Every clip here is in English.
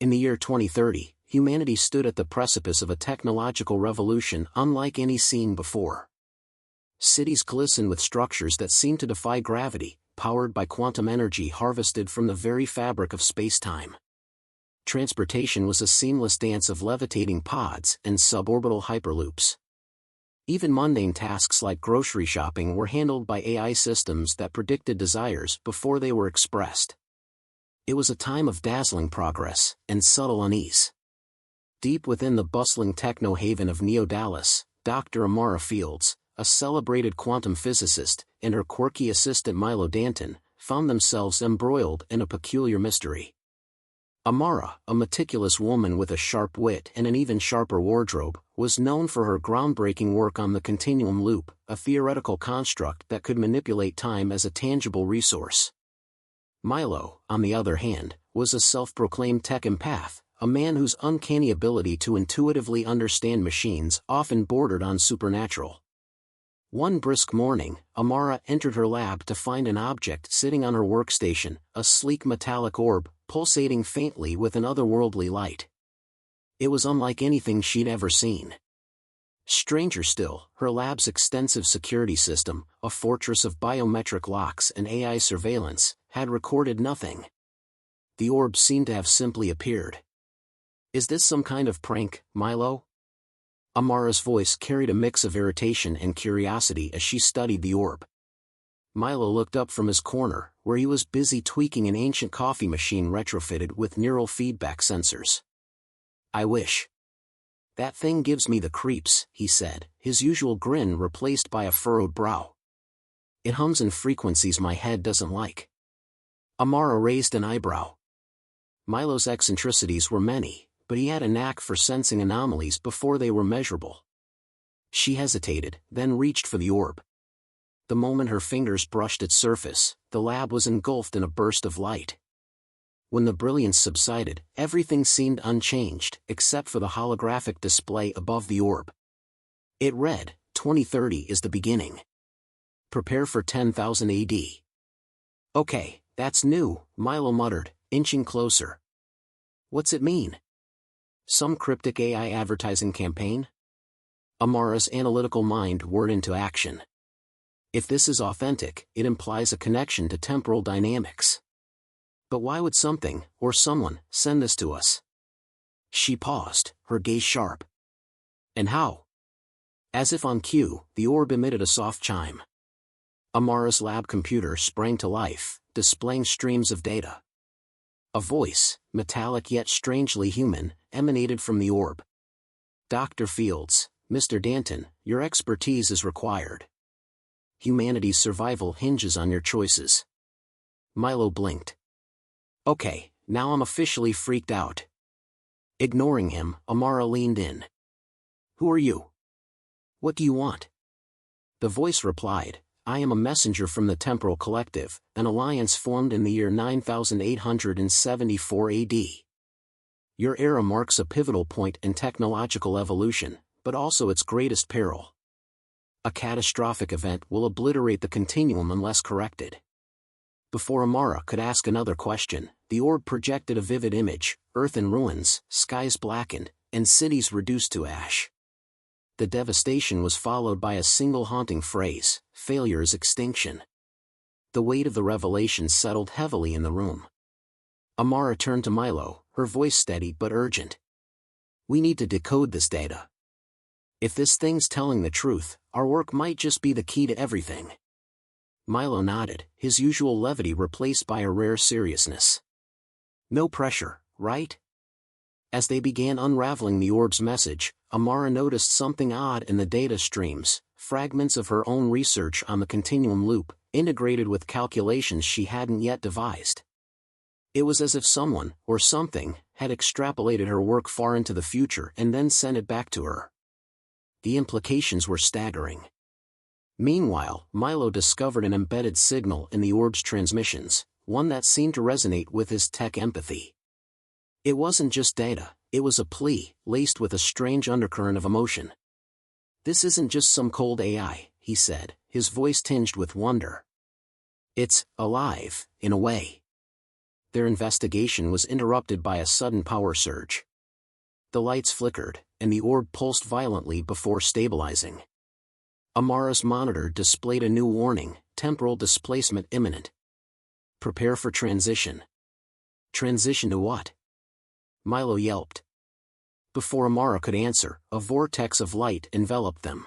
In the year 2030, humanity stood at the precipice of a technological revolution unlike any seen before. Cities glisten with structures that seem to defy gravity, powered by quantum energy harvested from the very fabric of space-time. Transportation was a seamless dance of levitating pods and suborbital hyperloops. Even mundane tasks like grocery shopping were handled by AI systems that predicted desires before they were expressed. It was a time of dazzling progress and subtle unease. Deep within the bustling techno-haven of Neo Dallas, Dr. Amara Fields, a celebrated quantum physicist, and her quirky assistant Milo Danton, found themselves embroiled in a peculiar mystery. Amara, a meticulous woman with a sharp wit and an even sharper wardrobe, was known for her groundbreaking work on the continuum loop, a theoretical construct that could manipulate time as a tangible resource. Milo, on the other hand, was a self-proclaimed tech empath, a man whose uncanny ability to intuitively understand machines often bordered on supernatural. One brisk morning, Amara entered her lab to find an object sitting on her workstation, a sleek metallic orb, pulsating faintly with an otherworldly light. It was unlike anything she'd ever seen. Stranger still, her lab's extensive security system, a fortress of biometric locks and AI surveillance, had recorded nothing. The orb seemed to have simply appeared. "Is this some kind of prank, Milo?" Amara's voice carried a mix of irritation and curiosity as she studied the orb. Milo looked up from his corner, where he was busy tweaking an ancient coffee machine retrofitted with neural feedback sensors. "I wish. That thing gives me the creeps," he said, his usual grin replaced by a furrowed brow. "It hums in frequencies my head doesn't like." Amara raised an eyebrow. Milo's eccentricities were many, but he had a knack for sensing anomalies before they were measurable. She hesitated, then reached for the orb. The moment her fingers brushed its surface, the lab was engulfed in a burst of light. When the brilliance subsided, everything seemed unchanged, except for the holographic display above the orb. It read, "2030 is the beginning. Prepare for 10,000 AD. "Okay, that's new," Milo muttered, inching closer. "What's it mean? Some cryptic AI advertising campaign?" Amara's analytical mind whirred into action. If this is authentic, it implies a connection to temporal dynamics. But why would something, or someone, send this to us? She paused, her gaze sharp. "And how?" As if on cue, the orb emitted a soft chime. Amara's lab computer sprang to life, displaying streams of data. A voice, metallic yet strangely human, emanated from the orb. "Dr. Fields, Mr. Danton, your expertise is required. Humanity's survival hinges on your choices." Milo blinked. "Okay, now I'm officially freaked out." Ignoring him, Amara leaned in. "Who are you? What do you want?" The voice replied, "I am a messenger from the Temporal Collective, an alliance formed in the year 9874 AD. Your era marks a pivotal point in technological evolution, but also its greatest peril. A catastrophic event will obliterate the continuum unless corrected." Before Amara could ask another question, the orb projected a vivid image: Earth in ruins, skies blackened, and cities reduced to ash. The devastation was followed by a single haunting phrase: "Failure is extinction." The weight of the revelation settled heavily in the room. Amara turned to Milo, her voice steady but urgent. "We need to decode this data. If this thing's telling the truth, our work might just be the key to everything." Milo nodded, his usual levity replaced by a rare seriousness. "No pressure, right?" As they began unraveling the orb's message, Amara noticed something odd in the data streams: fragments of her own research on the continuum loop, integrated with calculations she hadn't yet devised. It was as if someone, or something, had extrapolated her work far into the future and then sent it back to her. The implications were staggering. Meanwhile, Milo discovered an embedded signal in the orb's transmissions, one that seemed to resonate with his tech empathy. It wasn't just data, it was a plea, laced with a strange undercurrent of emotion. "This isn't just some cold AI," he said, his voice tinged with wonder. "It's alive, in a way. Their investigation was interrupted by a sudden power surge. The lights flickered, and the orb pulsed violently before stabilizing. Amara's monitor displayed a new warning: temporal displacement imminent. Prepare for transition. Transition to what? Milo yelped. Before Amara could answer, a vortex of light enveloped them.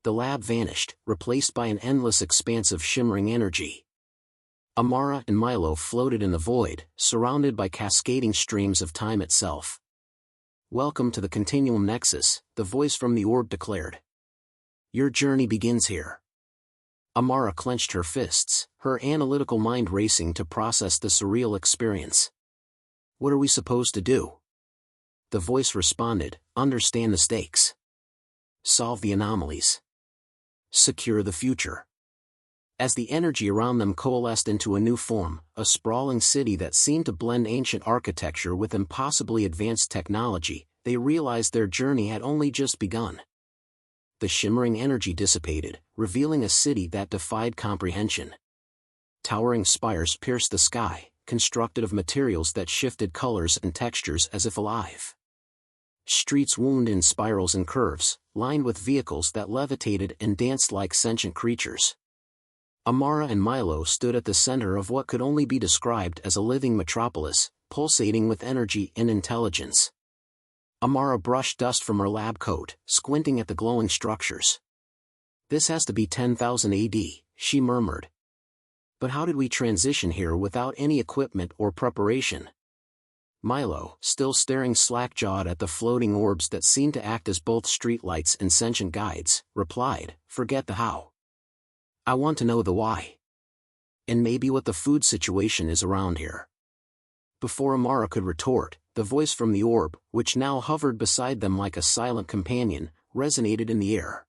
The lab vanished, replaced by an endless expanse of shimmering energy. Amara and Milo floated in the void, surrounded by cascading streams of time itself. "Welcome to the Continuum Nexus," the voice from the orb declared. "Your journey begins here." Amara clenched her fists, her analytical mind racing to process the surreal experience. "What are we supposed to do?" The voice responded, "Understand the stakes. Solve the anomalies. Secure the future." As the energy around them coalesced into a new form, a sprawling city that seemed to blend ancient architecture with impossibly advanced technology, they realized their journey had only just begun. The shimmering energy dissipated, revealing a city that defied comprehension. Towering spires pierced the sky, constructed of materials that shifted colors and textures as if alive. Streets wound in spirals and curves, lined with vehicles that levitated and danced like sentient creatures. Amara and Milo stood at the center of what could only be described as a living metropolis, pulsating with energy and intelligence. Amara brushed dust from her lab coat, squinting at the glowing structures. "This has to be 10,000 AD, she murmured. "But how did we transition here without any equipment or preparation?" Milo, still staring slack-jawed at the floating orbs that seemed to act as both streetlights and sentient guides, replied, "Forget the how. I want to know the why. And maybe what the food situation is around here." Before Amara could retort, the voice from the orb, which now hovered beside them like a silent companion, resonated in the air.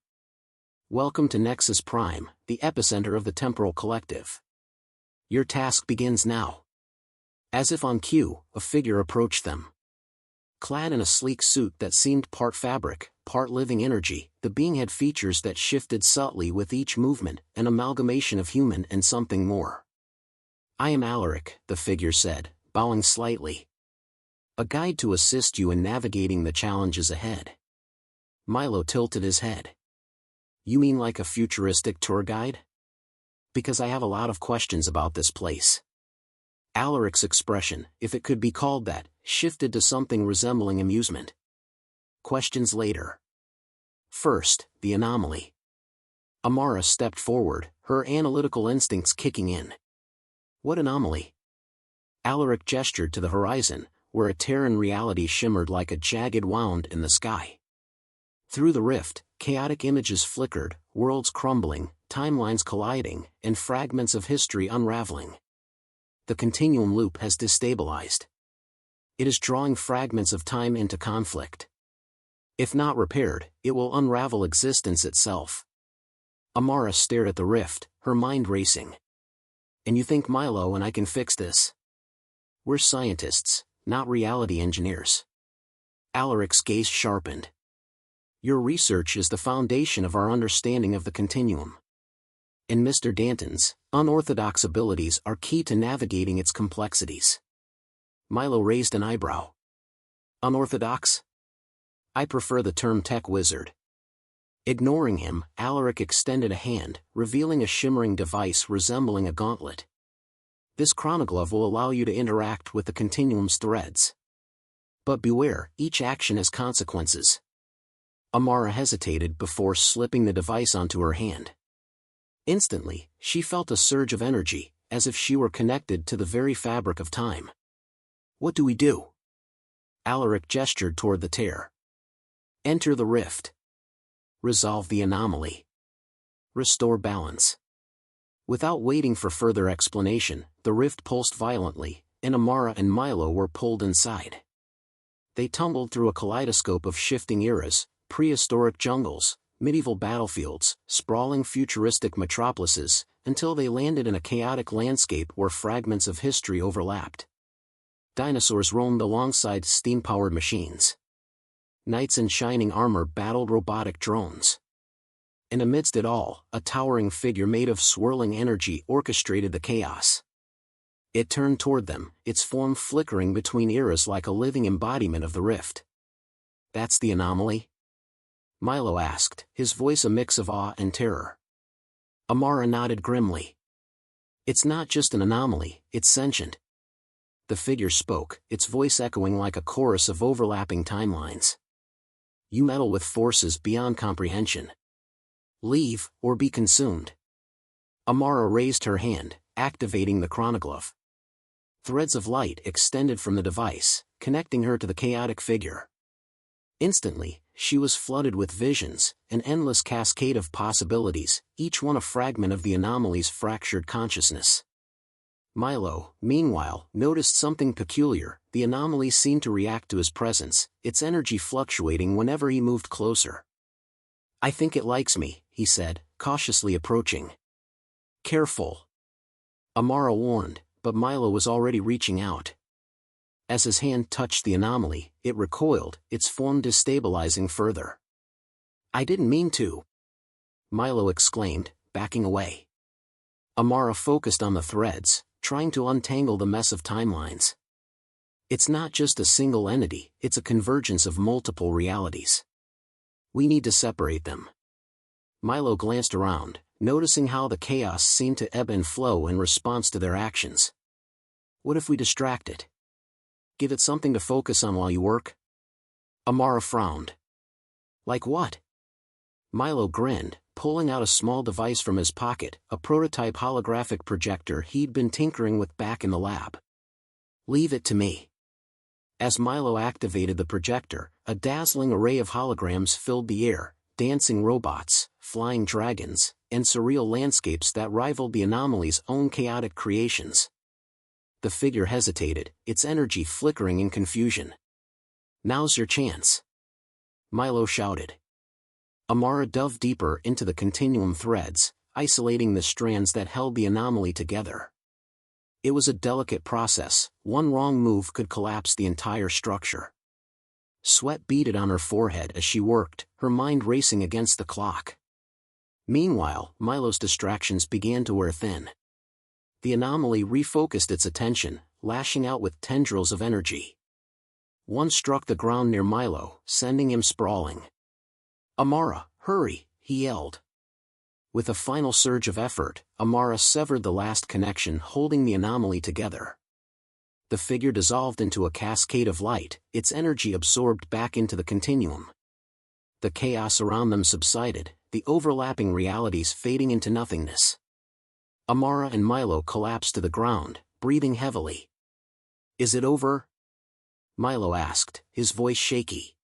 "Welcome to Nexus Prime, the epicenter of the temporal collective. Your task begins now." As if on cue, a figure approached them. Clad in a sleek suit that seemed part fabric, part living energy, the being had features that shifted subtly with each movement, an amalgamation of human and something more. "I am Alaric," the figure said, bowing slightly. "A guide to assist you in navigating the challenges ahead." Milo tilted his head. "You mean like a futuristic tour guide? Because I have a lot of questions about this place." Alaric's expression, if it could be called that, shifted to something resembling amusement. "Questions later. First, the anomaly." Amara stepped forward, her analytical instincts kicking in. "What anomaly?" Alaric gestured to the horizon, where a Terran reality shimmered like a jagged wound in the sky. Through the rift, chaotic images flickered, worlds crumbling, timelines colliding, and fragments of history unraveling. The continuum loop has destabilized. It is drawing fragments of time into conflict. If not repaired, it will unravel existence itself. Amara stared at the rift, her mind racing. "And you think Milo and I can fix this?" "We're scientists, not reality engineers." Alaric's gaze sharpened. "Your research is the foundation of our understanding of the continuum. And Mr. Danton's unorthodox abilities are key to navigating its complexities." Milo raised an eyebrow. "Unorthodox? I prefer the term tech wizard." Ignoring him, Alaric extended a hand, revealing a shimmering device resembling a gauntlet. "This chronoglove will allow you to interact with the continuum's threads. But beware, each action has consequences." Amara hesitated before slipping the device onto her hand. Instantly, she felt a surge of energy, as if she were connected to the very fabric of time. "What do we do?" Alaric gestured toward the tear. "Enter the rift. Resolve the anomaly. Restore balance." Without waiting for further explanation, the rift pulsed violently, and Amara and Milo were pulled inside. They tumbled through a kaleidoscope of shifting eras, prehistoric jungles, medieval battlefields, sprawling futuristic metropolises, until they landed in a chaotic landscape where fragments of history overlapped. Dinosaurs roamed alongside steam-powered machines. Knights in shining armor battled robotic drones. And amidst it all, a towering figure made of swirling energy orchestrated the chaos. It turned toward them, its form flickering between eras like a living embodiment of the rift. "That's the anomaly?" Milo asked, his voice a mix of awe and terror. Amara nodded grimly. "It's not just an anomaly, it's sentient." The figure spoke, its voice echoing like a chorus of overlapping timelines. "You meddle with forces beyond comprehension. Leave, or be consumed." Amara raised her hand, activating the chronoglyph. Threads of light extended from the device, connecting her to the chaotic figure. Instantly, she was flooded with visions, an endless cascade of possibilities, each one a fragment of the anomaly's fractured consciousness. Milo, meanwhile, noticed something peculiar. The anomaly seemed to react to his presence, its energy fluctuating whenever he moved closer. "I think it likes me," he said, cautiously approaching. "Careful," Amara warned, but Milo was already reaching out. As his hand touched the anomaly, it recoiled, its form destabilizing further. "I didn't mean to," Milo exclaimed, backing away. Amara focused on the threads, trying to untangle the mess of timelines. "It's not just a single entity, it's a convergence of multiple realities. We need to separate them." Milo glanced around, noticing how the chaos seemed to ebb and flow in response to their actions. "What if we distract it? Give it something to focus on while you work?" Amara frowned. "Like what?" Milo grinned, pulling out a small device from his pocket, a prototype holographic projector he'd been tinkering with back in the lab. "Leave it to me." As Milo activated the projector, a dazzling array of holograms filled the air, dancing robots, flying dragons, and surreal landscapes that rivaled the anomaly's own chaotic creations. The figure hesitated, its energy flickering in confusion. "Now's your chance," Milo shouted. Amara dove deeper into the continuum threads, isolating the strands that held the anomaly together. It was a delicate process, one wrong move could collapse the entire structure. Sweat beaded on her forehead as she worked, her mind racing against the clock. Meanwhile, Milo's distractions began to wear thin. The anomaly refocused its attention, lashing out with tendrils of energy. One struck the ground near Milo, sending him sprawling. "Amara, hurry," he yelled. With a final surge of effort, Amara severed the last connection holding the anomaly together. The figure dissolved into a cascade of light, its energy absorbed back into the continuum. The chaos around them subsided, the overlapping realities fading into nothingness. Amara and Milo collapsed to the ground, breathing heavily. "Is it over?" Milo asked, his voice shaky.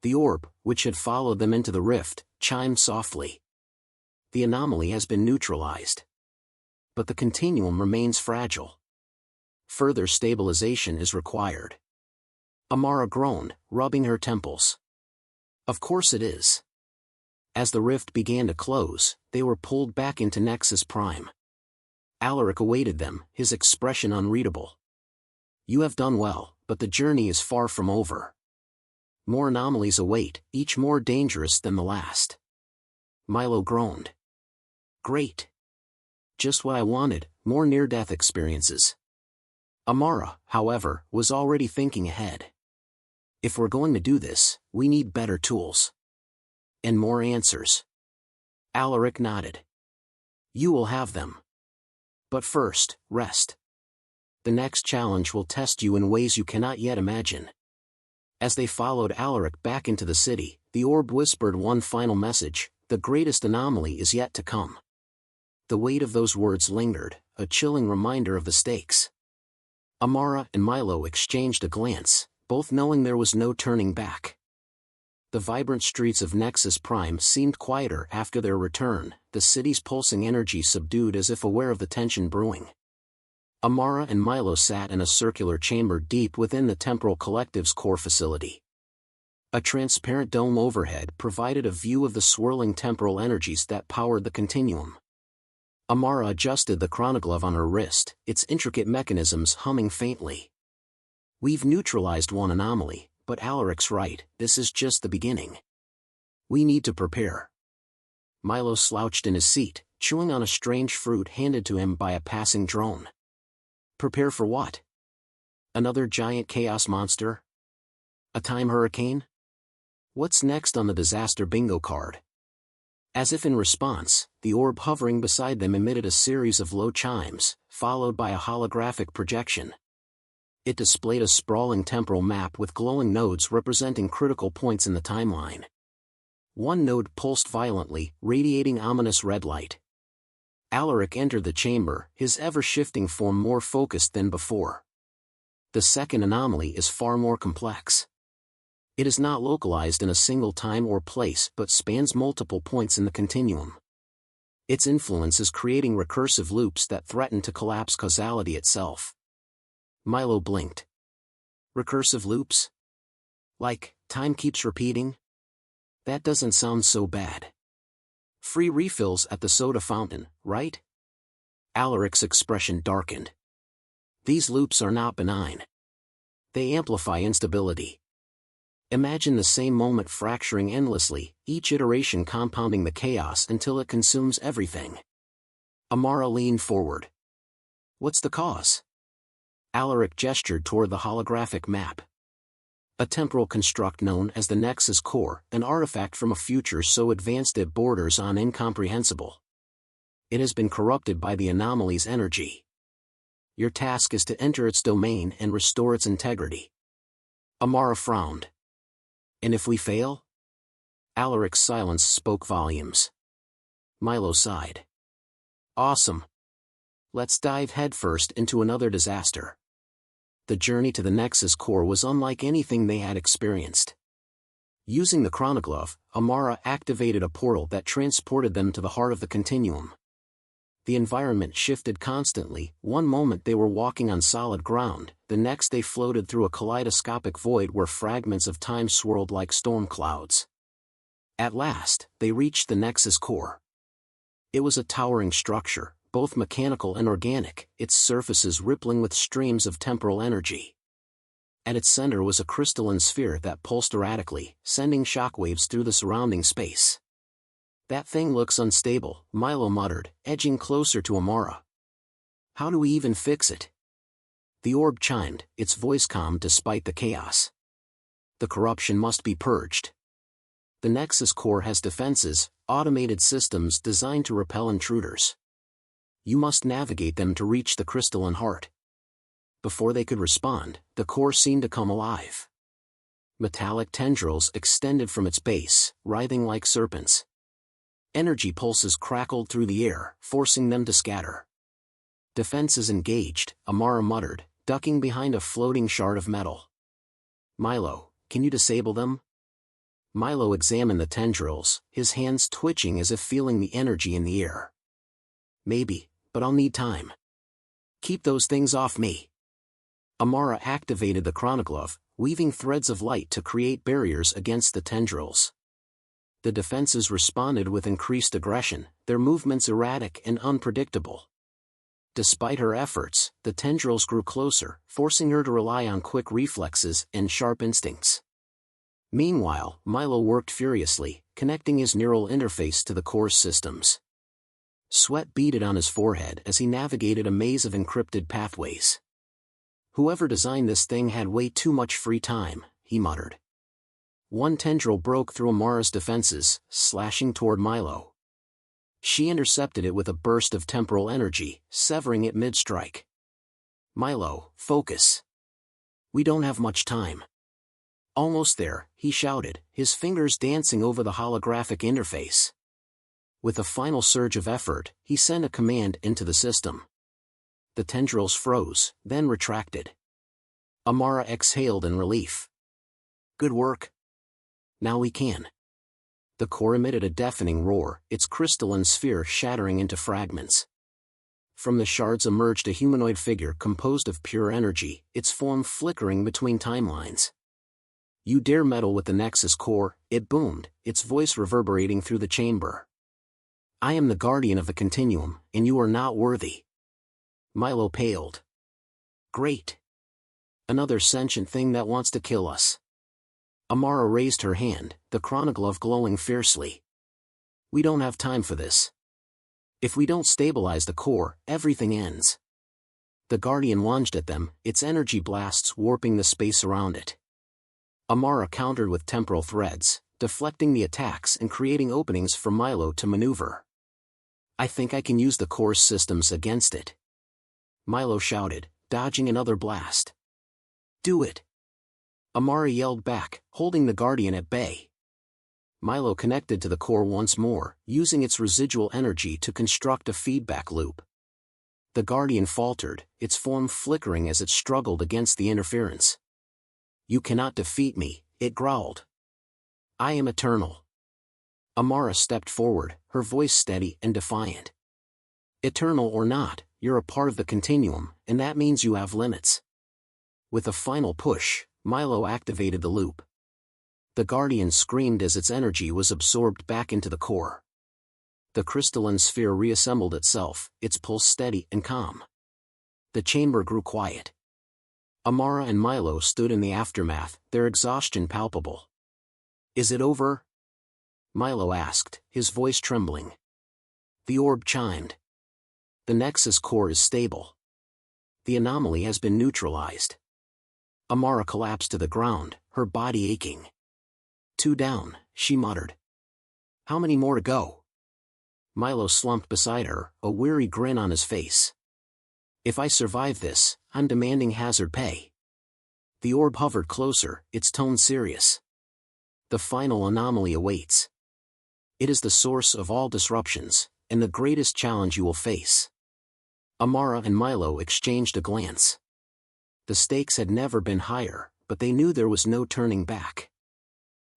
The orb, which had followed them into the rift, chimed softly. "The anomaly has been neutralized. But the continuum remains fragile. Further stabilization is required." Amara groaned, rubbing her temples. "Of course it is." As the rift began to close, they were pulled back into Nexus Prime. Alaric awaited them, his expression unreadable. "You have done well, but the journey is far from over. More anomalies await, each more dangerous than the last." Milo groaned. "Great. Just what I wanted, more near-death experiences." Amara, however, was already thinking ahead. "If we're going to do this, we need better tools. And more answers." Alaric nodded. "You will have them. But first, rest. The next challenge will test you in ways you cannot yet imagine." As they followed Alaric back into the city, the orb whispered one final message: "The greatest anomaly is yet to come." The weight of those words lingered, a chilling reminder of the stakes. Amara and Milo exchanged a glance, both knowing there was no turning back. The vibrant streets of Nexus Prime seemed quieter after their return, the city's pulsing energy subdued as if aware of the tension brewing. Amara and Milo sat in a circular chamber deep within the Temporal Collective's core facility. A transparent dome overhead provided a view of the swirling temporal energies that powered the continuum. Amara adjusted the chronoglyph on her wrist, its intricate mechanisms humming faintly. "We've neutralized one anomaly, but Alaric's right, this is just the beginning. We need to prepare." Milo slouched in his seat, chewing on a strange fruit handed to him by a passing drone. Prepare for what? Another giant chaos monster? A time hurricane? What's next on the disaster bingo card? As if in response, the orb hovering beside them emitted a series of low chimes, followed by a holographic projection. It displayed a sprawling temporal map with glowing nodes representing critical points in the timeline. One node pulsed violently, radiating ominous red light. Alaric entered the chamber, his ever-shifting form more focused than before. The second anomaly is far more complex. It is not localized in a single time or place but spans multiple points in the continuum. Its influence is creating recursive loops that threaten to collapse causality itself. Milo blinked. Recursive loops? Like, time keeps repeating? That doesn't sound so bad. Free refills at the soda fountain, right? Alaric's expression darkened. These loops are not benign. They amplify instability. Imagine the same moment fracturing endlessly, each iteration compounding the chaos until it consumes everything. Amara leaned forward. What's the cause? Alaric gestured toward the holographic map. A temporal construct known as the Nexus Core, an artifact from a future so advanced it borders on incomprehensible. It has been corrupted by the anomaly's energy. Your task is to enter its domain and restore its integrity. Amara frowned. And if we fail? Alaric's silence spoke volumes. Milo sighed. Awesome. Let's dive headfirst into another disaster. The journey to the Nexus Core was unlike anything they had experienced. Using the chronoglove, Amara activated a portal that transported them to the heart of the continuum. The environment shifted constantly. One moment they were walking on solid ground, the next they floated through a kaleidoscopic void where fragments of time swirled like storm clouds. At last, they reached the Nexus Core. It was a towering structure, both mechanical and organic, its surfaces rippling with streams of temporal energy. At its center was a crystalline sphere that pulsed erratically, sending shockwaves through the surrounding space. That thing looks unstable, Milo muttered, edging closer to Amara. How do we even fix it? The orb chimed, its voice calm despite the chaos. The corruption must be purged. The Nexus Core has defenses, automated systems designed to repel intruders. You must navigate them to reach the crystalline heart. Before they could respond, the core seemed to come alive. Metallic tendrils extended from its base, writhing like serpents. Energy pulses crackled through the air, forcing them to scatter. Defenses engaged, Amara muttered, ducking behind a floating shard of metal. Milo, can you disable them? Milo examined the tendrils, his hands twitching as if feeling the energy in the air. Maybe, but I'll need time. Keep those things off me. Amara activated the chronoglove, weaving threads of light to create barriers against the tendrils. The defenses responded with increased aggression, their movements erratic and unpredictable. Despite her efforts, the tendrils grew closer, forcing her to rely on quick reflexes and sharp instincts. Meanwhile, Milo worked furiously, connecting his neural interface to the core's systems. Sweat beaded on his forehead as he navigated a maze of encrypted pathways. Whoever designed this thing had way too much free time, he muttered. One tendril broke through Amara's defenses, slashing toward Milo. She intercepted it with a burst of temporal energy, severing it mid-strike. Milo, focus. We don't have much time. Almost there, he shouted, his fingers dancing over the holographic interface. With a final surge of effort, he sent a command into the system. The tendrils froze, then retracted. Amara exhaled in relief. Good work. Now we can. The core emitted a deafening roar, its crystalline sphere shattering into fragments. From the shards emerged a humanoid figure composed of pure energy, its form flickering between timelines. You dare meddle with the Nexus Core, it boomed, its voice reverberating through the chamber. I am the guardian of the continuum, and you are not worthy. Milo paled. Great. Another sentient thing that wants to kill us. Amara raised her hand, the chronoglove glowing fiercely. We don't have time for this. If we don't stabilize the core, everything ends. The Guardian lunged at them, its energy blasts warping the space around it. Amara countered with temporal threads, deflecting the attacks and creating openings for Milo to maneuver. "I think I can use the core's systems against it," Milo shouted, dodging another blast. "Do it!" Amara yelled back, holding the Guardian at bay. Milo connected to the core once more, using its residual energy to construct a feedback loop. The Guardian faltered, its form flickering as it struggled against the interference. "You cannot defeat me," it growled. "I am eternal." Amara stepped forward, her voice steady and defiant. "Eternal or not, you're a part of the continuum, and that means you have limits." With a final push, Milo activated the loop. The Guardian screamed as its energy was absorbed back into the core. The crystalline sphere reassembled itself, its pulse steady and calm. The chamber grew quiet. Amara and Milo stood in the aftermath, their exhaustion palpable. "Is it over?" Milo asked, his voice trembling. The orb chimed. "The Nexus core is stable. The anomaly has been neutralized." Amara collapsed to the ground, her body aching. "Two down," she muttered. "How many more to go?" Milo slumped beside her, a weary grin on his face. "If I survive this, I'm demanding hazard pay." The orb hovered closer, its tone serious. "The final anomaly awaits. It is the source of all disruptions, and the greatest challenge you will face." Amara and Milo exchanged a glance. The stakes had never been higher, but they knew there was no turning back.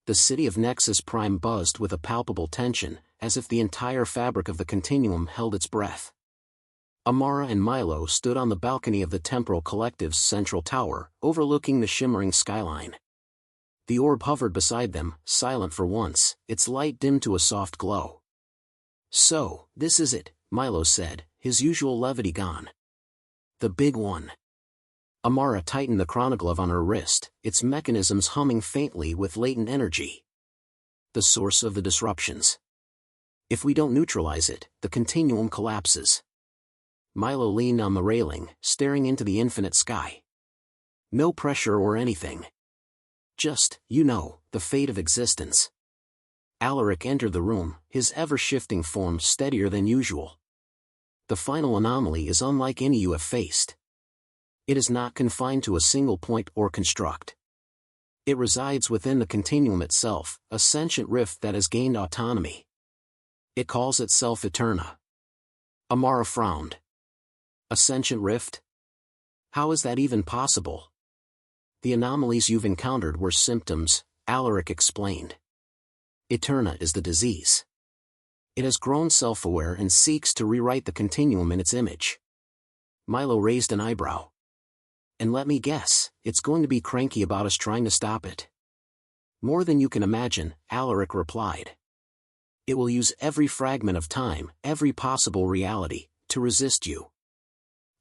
The city of Nexus Prime buzzed with a palpable tension, as if the entire fabric of the continuum held its breath. Amara and Milo stood on the balcony of the Temporal Collective's central tower, overlooking the shimmering skyline. The orb hovered beside them, silent for once, its light dimmed to a soft glow. "So, this is it," Milo said, his usual levity gone. "The big one." Amara tightened the chronoglove on her wrist, its mechanisms humming faintly with latent energy. "The source of the disruptions. If we don't neutralize it, the continuum collapses." Milo leaned on the railing, staring into the infinite sky. "No pressure or anything. Just, the fate of existence." Alaric entered the room, his ever-shifting form steadier than usual. "The final anomaly is unlike any you have faced. It is not confined to a single point or construct. It resides within the continuum itself, a sentient rift that has gained autonomy. It calls itself Eterna." Amara frowned. "A sentient rift? How is that even possible?" "The anomalies you've encountered were symptoms," Alaric explained. "Eterna is the disease. It has grown self-aware and seeks to rewrite the continuum in its image." Milo raised an eyebrow. "And let me guess, it's going to be cranky about us trying to stop it." "More than you can imagine," Alaric replied. "It will use every fragment of time, every possible reality, to resist you."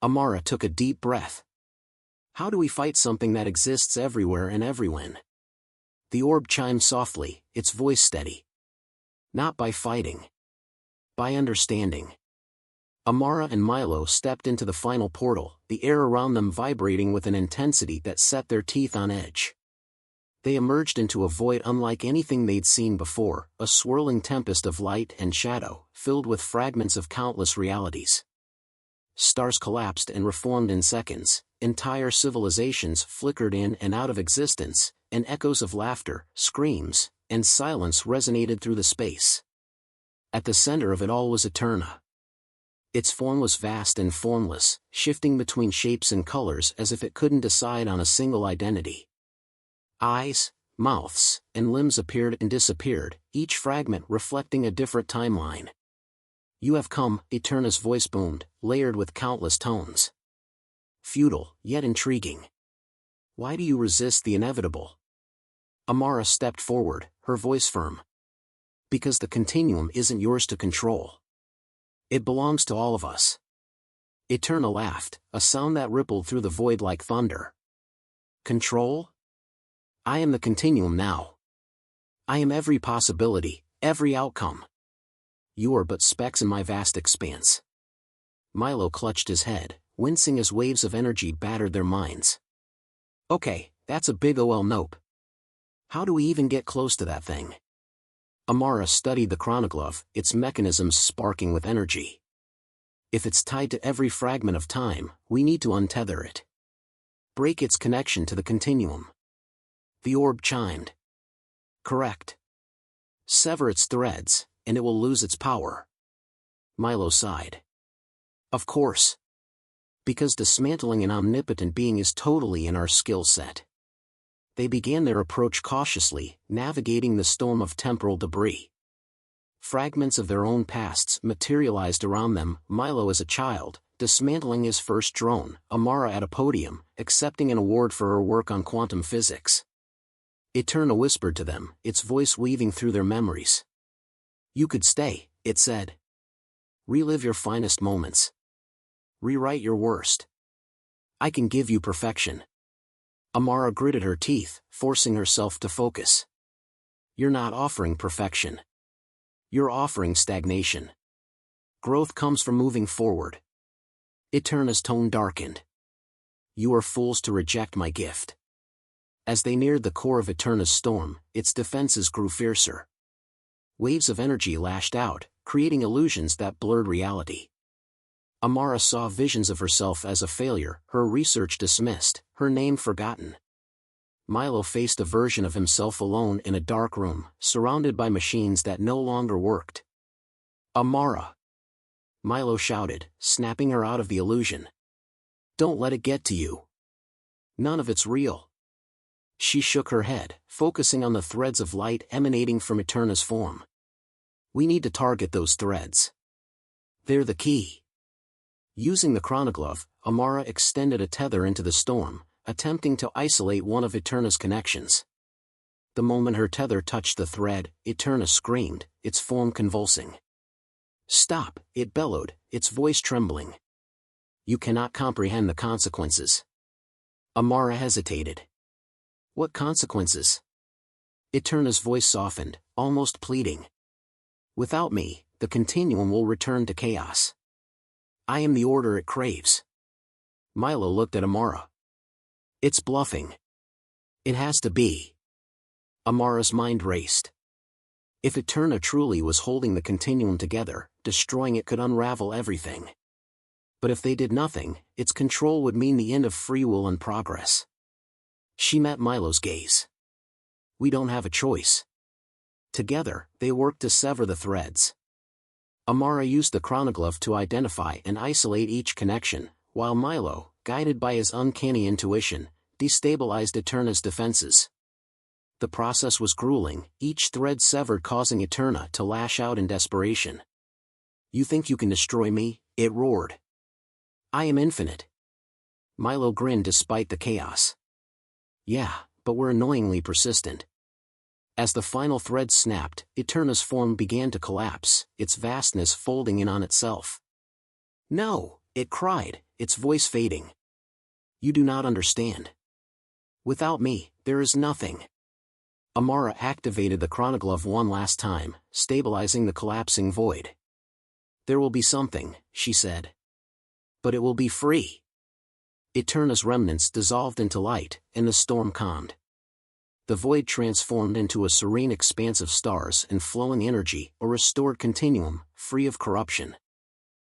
Amara took a deep breath. "How do we fight something that exists everywhere and everywhen?" The orb chimed softly, its voice steady. "Not by fighting. By understanding." Amara and Milo stepped into the final portal, the air around them vibrating with an intensity that set their teeth on edge. They emerged into a void unlike anything they'd seen before, a swirling tempest of light and shadow, filled with fragments of countless realities. Stars collapsed and reformed in seconds, entire civilizations flickered in and out of existence, and echoes of laughter, screams, and silence resonated through the space. At the center of it all was Eterna. Its form was vast and formless, shifting between shapes and colors as if it couldn't decide on a single identity. Eyes, mouths, and limbs appeared and disappeared, each fragment reflecting a different timeline. "You have come," Eterna's voice boomed, layered with countless tones. "Futile, yet intriguing. Why do you resist the inevitable?" Amara stepped forward, her voice firm. "Because the continuum isn't yours to control. It belongs to all of us." Eterna laughed, a sound that rippled through the void like thunder. "Control? I am the continuum now. I am every possibility, every outcome. You are but specks in my vast expanse." Milo clutched his head, wincing as waves of energy battered their minds. Okay, that's a big ol' nope. How do we even get close to that thing? Amara studied the chronoglove, its mechanisms sparking with energy. If it's tied to every fragment of time, we need to untether it. Break its connection to the continuum. The orb chimed. Correct. Sever its threads, and it will lose its power. Milo sighed. Of course. Because dismantling an omnipotent being is totally in our skill set. They began their approach cautiously, navigating the storm of temporal debris. Fragments of their own pasts materialized around them, Milo as a child, dismantling his first drone, Amara at a podium, accepting an award for her work on quantum physics. Eterna whispered to them, its voice weaving through their memories. You could stay, it said. Relive your finest moments. Rewrite your worst. I can give you perfection. Amara gritted her teeth, forcing herself to focus. You're not offering perfection. You're offering stagnation. Growth comes from moving forward. Eterna's tone darkened. You are fools to reject my gift. As they neared the core of Eterna's storm, its defenses grew fiercer. Waves of energy lashed out, creating illusions that blurred reality. Amara saw visions of herself as a failure, her research dismissed, her name forgotten. Milo faced a version of himself alone in a dark room, surrounded by machines that no longer worked. Amara! Milo shouted, snapping her out of the illusion. Don't let it get to you. None of it's real. She shook her head, focusing on the threads of light emanating from Eterna's form. We need to target those threads. They're the key. Using the chronoglove, Amara extended a tether into the storm, attempting to isolate one of Eterna's connections. The moment her tether touched the thread, Eterna screamed, its form convulsing. Stop, it bellowed, its voice trembling. You cannot comprehend the consequences. Amara hesitated. What consequences? Eterna's voice softened, almost pleading. Without me, the continuum will return to chaos. I am the order it craves. Milo looked at Amara. It's bluffing. It has to be. Amara's mind raced. If Eterna truly was holding the continuum together, destroying it could unravel everything. But if they did nothing, its control would mean the end of free will and progress. She met Milo's gaze. We don't have a choice. Together, they worked to sever the threads. Amara used the chronoglove to identify and isolate each connection, while Milo, guided by his uncanny intuition, destabilized Eterna's defenses. The process was grueling, each thread severed causing Eterna to lash out in desperation. You think you can destroy me? It roared. I am infinite. Milo grinned despite the chaos. Yeah, but we're annoyingly persistent. As the final thread snapped, Eterna's form began to collapse, its vastness folding in on itself. No, it cried, its voice fading. You do not understand. Without me, there is nothing. Amara activated the chronoglove one last time, stabilizing the collapsing void. There will be something, she said. But it will be free. Eterna's remnants dissolved into light, and the storm calmed. The void transformed into a serene expanse of stars and flowing energy, a restored continuum, free of corruption.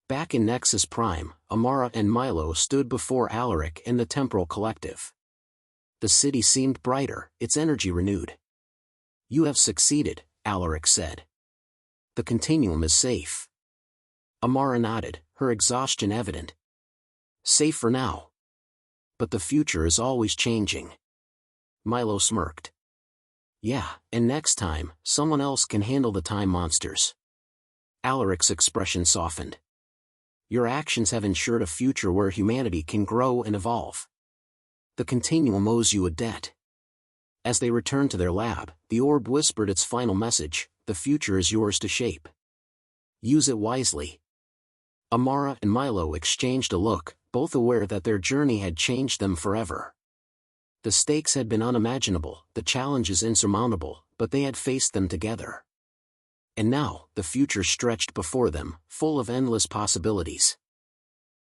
Back in Nexus Prime, Amara and Milo stood before Alaric and the Temporal Collective. The city seemed brighter, its energy renewed. You have succeeded, Alaric said. The continuum is safe. Amara nodded, her exhaustion evident. Safe for now. But the future is always changing. Milo smirked. Yeah, and next time, someone else can handle the time monsters. Alaric's expression softened. Your actions have ensured a future where humanity can grow and evolve. The continuum owes you a debt. As they returned to their lab, the orb whispered its final message, the future is yours to shape. Use it wisely. Amara and Milo exchanged a look, both aware that their journey had changed them forever. The stakes had been unimaginable, the challenges insurmountable, but they had faced them together. And now, the future stretched before them, full of endless possibilities.